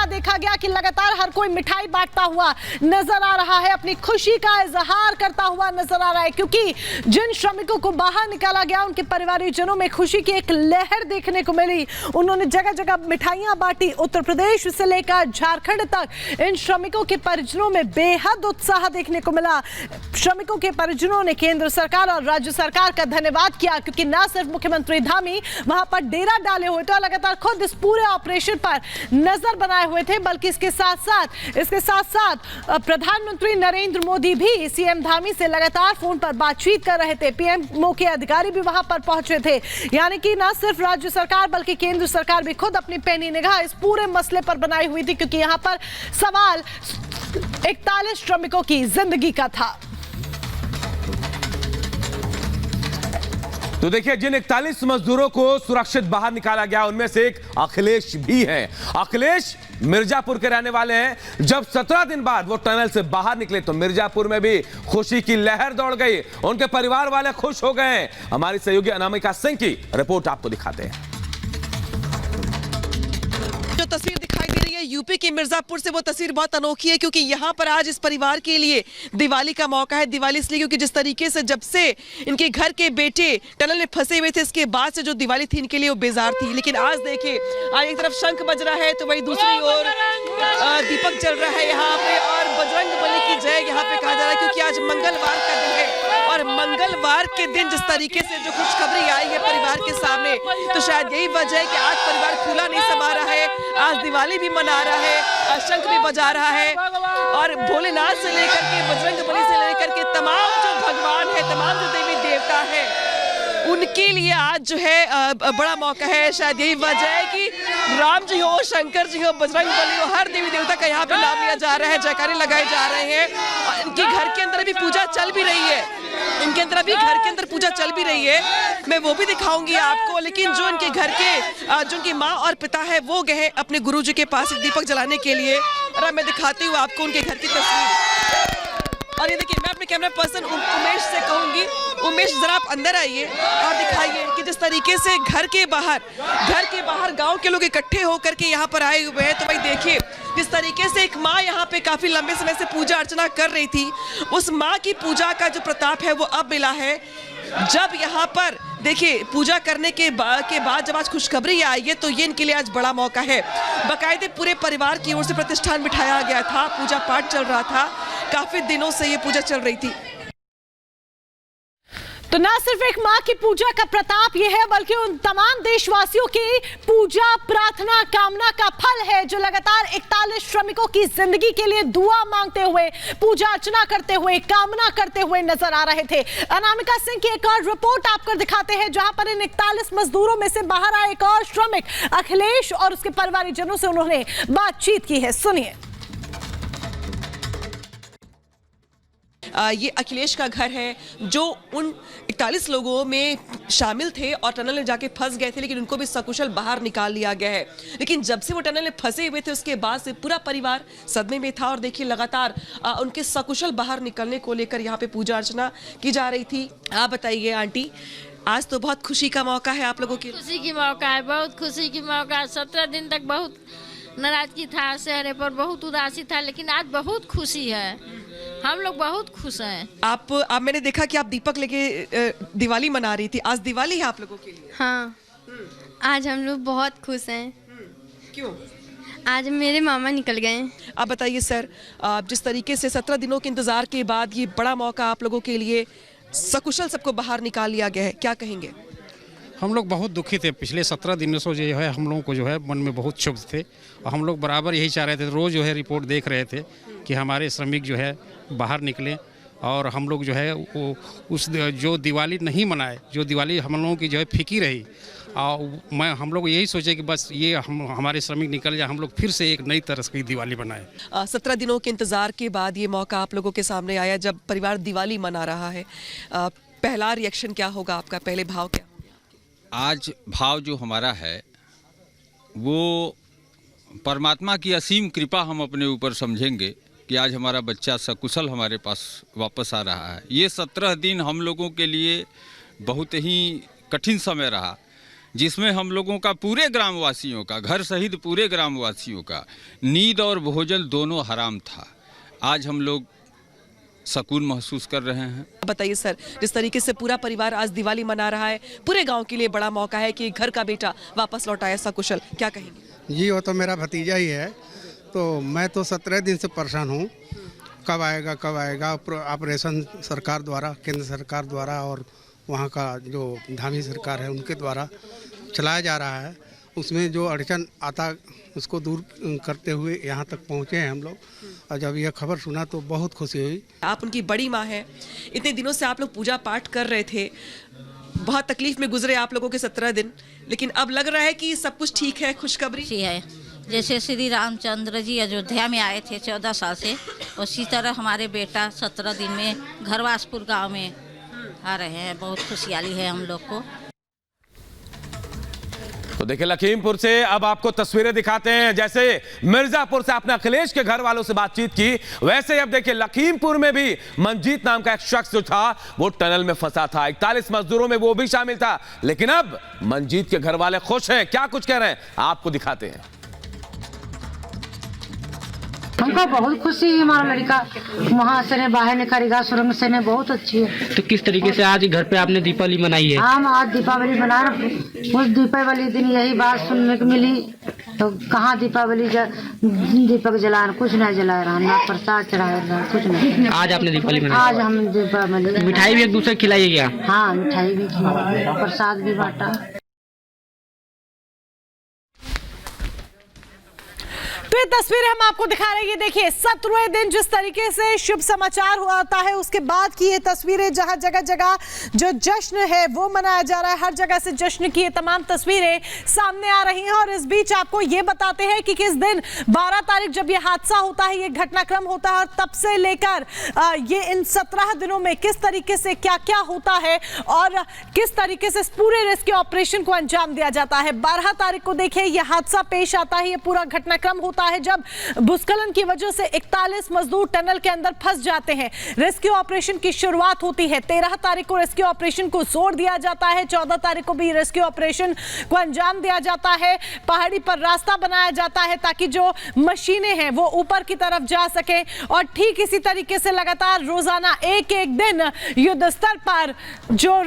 क्या देखा गया कि लगातार हर कोई मिठाई बांटता हुआ नजर आ रहा है, अपनी खुशी का इजहार करता हुआ नजर आ रहा है, क्योंकि जिन श्रमिकों को बाहर निकाला गया उनके परिवारजनों में खुशी की एक लहर देखने को मिली। उन्होंने जगह जगह मिठाइयां बांटी। उत्तर प्रदेश से लेकर झारखंड तक इन श्रमिकों के परिजनों में बेहद उत्साह देखने को मिला। श्रमिकों के परिजनों ने केंद्र सरकार और राज्य सरकार का धन्यवाद किया, क्योंकि न सिर्फ मुख्यमंत्री धामी वहां पर डेरा डाले हुए थे और लगातार खुद इस पूरे ऑपरेशन पर नजर बनाए हुए थे, बल्कि इसके साथ साथ प्रधानमंत्री नरेंद्र मोदी भी सीएम धामी से लगातार फोन पर बातचीत कर रहे थे। पीएमओ के अधिकारी भी वहां पर पहुंचे थे। यानी कि न सिर्फ राज्य सरकार बल्कि केंद्र सरकार भी खुद अपनी पैनी निगाह इस पूरे मसले पर बनाई हुई थी, क्योंकि यहां पर सवाल 41 श्रमिकों की जिंदगी का था। तो देखिए, जिन 41 मजदूरों को सुरक्षित बाहर निकाला गया उनमें से एक अखिलेश भी है। अखिलेश मिर्जापुर के रहने वाले हैं। जब 17 दिन बाद वो टनल से बाहर निकले तो मिर्जापुर में भी खुशी की लहर दौड़ गई। उनके परिवार वाले खुश हो गए। हमारी सहयोगी अनामिका सिंह की रिपोर्ट आपको दिखाते हैं। जो तस्वीर दिखाई दे रही है यूपी के मिर्जापुर से, वो तस्वीर बहुत अनोखी है, क्योंकि यहाँ पर आज इस परिवार के लिए दिवाली का मौका है। दिवाली इसलिए क्योंकि जिस तरीके से जब से इनके घर के बेटे टनल में फंसे हुए थे, इसके बाद से जो दिवाली थी इनके लिए वो बेजार थी। लेकिन आज देखिए, आज एक तरफ शंख बज रहा है तो वही दूसरी ओर दीपक जल रहा है यहाँ पे, और बजरंग बली की जय यहाँ पे कहा जा रहा है, क्योंकि आज मंगलवार का दिन है। और मंगलवार के दिन जिस तरीके से जो खुशखबरी आई है परिवार के सामने, तो शायद यही वजह है कि आज परिवार खुला नहीं समा रहा है, आज दिवाली भी मना रहा है, शंख भी बजा रहा है। और भोलेनाथ से लेकर के बजरंग बली से लेकर के तमाम जो भगवान है, तमाम जो देवी देवता है, उनके लिए आज जो है बड़ा मौका है। शायद यही वजह है कि राम जी हो, शंकर जी हो, बजरंग बली हो, हर देवी देवता का यहाँ पे नाम लिया जा रहा है, जयकारे लगाए जा रहे हैं। और इनके घर के अंदर भी पूजा चल भी रही है, इनके अंदर अभी घर के अंदर पूजा चल भी रही है, मैं वो भी दिखाऊंगी आपको। लेकिन जो इनके घर के जो उनकी माँ और पिता है वो गए अपने गुरुजी के पास दीपक जलाने के लिए। और मैं दिखाती हूँ आपको उनके घर की तस्वीर। और ये देखिए, मैं अपने कैमरा पर्सन उमेश से कहूंगी, उमेश जरा आप अंदर आइए और दिखाइए कि जिस तरीके से घर के बाहर गांव के लोग इकट्ठे होकर के यहाँ पर आए हुए हैं। तो भाई देखिए, जिस तरीके से एक माँ यहाँ पे काफी लंबे समय से पूजा अर्चना कर रही थी, उस माँ की पूजा का जो प्रताप है वो अब मिला है। जब यहाँ पर देखिए पूजा करने के बाद जब आज खुशखबरी आई है, तो ये इनके लिए आज बड़ा मौका है। बाकायदे पूरे परिवार की ओर से प्रतिष्ठान बिठाया गया था, पूजा पाठ चल रहा था, काफी दिनों से ये पूजा चल रही थी। तो न सिर्फ एक मां की पूजा का प्रताप यह है, बल्कि उन तमाम देशवासियों की पूजा प्रार्थना कामना का फल है, जो लगातार 41 श्रमिकों की जिंदगी के लिए दुआ मांगते हुए, पूजा अर्चना करते हुए, कामना करते हुए नजर आ रहे थे। अनामिका सिंह की एक और रिपोर्ट आपको दिखाते हैं, जहां पर इन 41 मजदूरों में से बाहर आए एक और श्रमिक अखिलेश और उसके परिवारजनों से उन्होंने बातचीत की है। सुनिए। ये अखिलेश का घर है, जो उन 41 लोगों में शामिल थे और टनल में जाके फंस गए थे, लेकिन उनको भी सकुशल बाहर निकाल लिया गया है। लेकिन जब से वो टनल में फंसे हुए थे, उसके बाद से पूरा परिवार सदमे में था। और देखिए, लगातार उनके सकुशल बाहर निकलने को लेकर यहाँ पे पूजा अर्चना की जा रही थी। आप बताइए आंटी, आज तो बहुत खुशी का मौका है आप लोगों के? खुशी की मौका है, बहुत खुशी की मौका है। 17 दिन तक बहुत नाराजगी था, चेहरे पर बहुत उदासी था, लेकिन आज बहुत खुशी है। हम लोग बहुत खुश हैं। आप मैंने देखा कि आप दीपक लेके दिवाली मना रही थी। आज दिवाली है आप लोगों के लिए? हाँ, आज हम लोग बहुत खुश हैं। क्यों? आज मेरे मामा निकल गए। आप बताइए सर, जिस तरीके से 17 दिनों के इंतजार के बाद ये बड़ा मौका आप लोगों के लिए, सकुशल सबको बाहर निकाल लिया गया है, क्या कहेंगे? हम लोग बहुत दुखी थे। पिछले 17 दिनों से जो है हम लोगों को जो है मन में बहुत क्षुब्ध थे, और हम लोग बराबर यही चाह रहे थे, रोज़ जो है रिपोर्ट देख रहे थे कि हमारे श्रमिक जो है बाहर निकले, और हम लोग जो है वो उस जो दिवाली नहीं मनाए, जो दिवाली हम लोगों की जो है फीकी रही, और हम लोग यही सोचे कि बस ये हमारे श्रमिक निकल जाए, हम लोग फिर से एक नई तरह की दिवाली बनाए। 17 दिनों के इंतज़ार के बाद ये मौका आप लोगों के सामने आया, जब परिवार दिवाली मना रहा है। पहला रिएक्शन क्या होगा आपका, पहले भाव क्या? आज भाव जो हमारा है वो परमात्मा की असीम कृपा हम अपने ऊपर समझेंगे कि आज हमारा बच्चा सकुशल हमारे पास वापस आ रहा है। ये 17 दिन हम लोगों के लिए बहुत ही कठिन समय रहा, जिसमें हम लोगों का पूरे ग्रामवासियों का, घर सहित पूरे ग्रामवासियों का नींद और भोजन दोनों हराम था। आज हम लोग सुकून महसूस कर रहे हैं। बताइए सर, जिस तरीके से पूरा परिवार आज दिवाली मना रहा है, पूरे गांव के लिए बड़ा मौका है कि घर का बेटा वापस लौटा है सकुशल, क्या कहेंगे? जी, वो तो मेरा भतीजा ही है, तो मैं तो 17 दिन से परेशान हूँ। कब आएगा ऑपरेशन सरकार द्वारा, केंद्र सरकार द्वारा और वहाँ का जो धामी सरकार है उनके द्वारा चलाया जा रहा है। उसमें जो अड़चन आता उसको दूर करते हुए यहाँ तक पहुँचे हैं हम लोग, और जब यह खबर सुना तो बहुत खुशी हुई। आप उनकी बड़ी माँ हैं, इतने दिनों से आप लोग पूजा पाठ कर रहे थे, बहुत तकलीफ में गुजरे आप लोगों के 17 दिन, लेकिन अब लग रहा है कि सब कुछ ठीक है, खुशखबरी है। जैसे श्री रामचंद्र जी अयोध्या में आए थे 14 साल से, उसी तरह हमारे बेटा 17 दिन में घरवासपुर गांव में आ रहे हैं। बहुत खुशहाली है हम लोग को। तो देखिए, लखीमपुर से अब आपको तस्वीरें दिखाते हैं। जैसे मिर्जापुर से आपने अखिलेश के घर वालों से बातचीत की, वैसे अब देखिए लखीमपुर में भी मंजीत नाम का एक शख्स जो था वो टनल में फंसा था। 41 मजदूरों में वो भी शामिल था, लेकिन अब मंजीत के घर वाले खुश हैं। क्या कुछ कह रहे हैं आपको दिखाते हैं। हमको बहुत खुशी है, हमारा लड़का वहाँ से ने बाहर निकलेगा, सुरंग से ने बहुत अच्छी है। तो किस तरीके से आज घर पे आपने दीपावली मनाई है? हम आज दीपावली बना रहे, उस दीपावली दिन यही बात सुनने को मिली, तो कहाँ दीपावली दीपक जला, कुछ नहीं जला रहा, ना प्रसाद चढ़ाया, कुछ नहीं। आज आपने दीपावली मनाई? आज हम दीपावली। मिठाई भी एक दूसरे खिलाई क्या? हाँ, मिठाई भी खिलाई, प्रसाद भी बांटा। तो ये तस्वीरें हम आपको दिखा रहे हैं। ये देखिए 17वें दिन जिस तरीके से शुभ समाचार हुआ था है, उसके बाद की ये तस्वीरें, जहां जगह जगह जो जश्न है वो मनाया जा रहा है, हर जगह से जश्न की ये तमाम तस्वीरें सामने आ रही हैं। और इस बीच आपको ये बताते हैं कि किस दिन 12 तारीख जब ये हादसा होता है, ये घटनाक्रम होता है, और तब से लेकर ये इन 17 दिनों में किस तरीके से क्या क्या होता है और किस तरीके से पूरे रेस्क्यू ऑपरेशन को अंजाम दिया जाता है। 12 तारीख को देखिए ये हादसा पेश आता है, ये पूरा घटनाक्रम होता है जब भूस्खलन की वजह से 41 मजदूर टनल के अंदर फंस जाते हैं। रेस्क्यू ऑपरेशन की शुरुआत होती है। 13 तारीख को रेस्क्यू ऑपरेशन को जोर दिया जाता है। 14 तारीख को भी रेस्क्यू ऑपरेशन को अंजाम दिया जाता है। पहाड़ी पर रास्ता बनाया जाता है ताकि जो मशीनें हैं वो ऊपर की तरफ जा सके, और ठीक इसी तरीके से लगातार रोजाना एक एक दिन युद्ध स्तर पर जो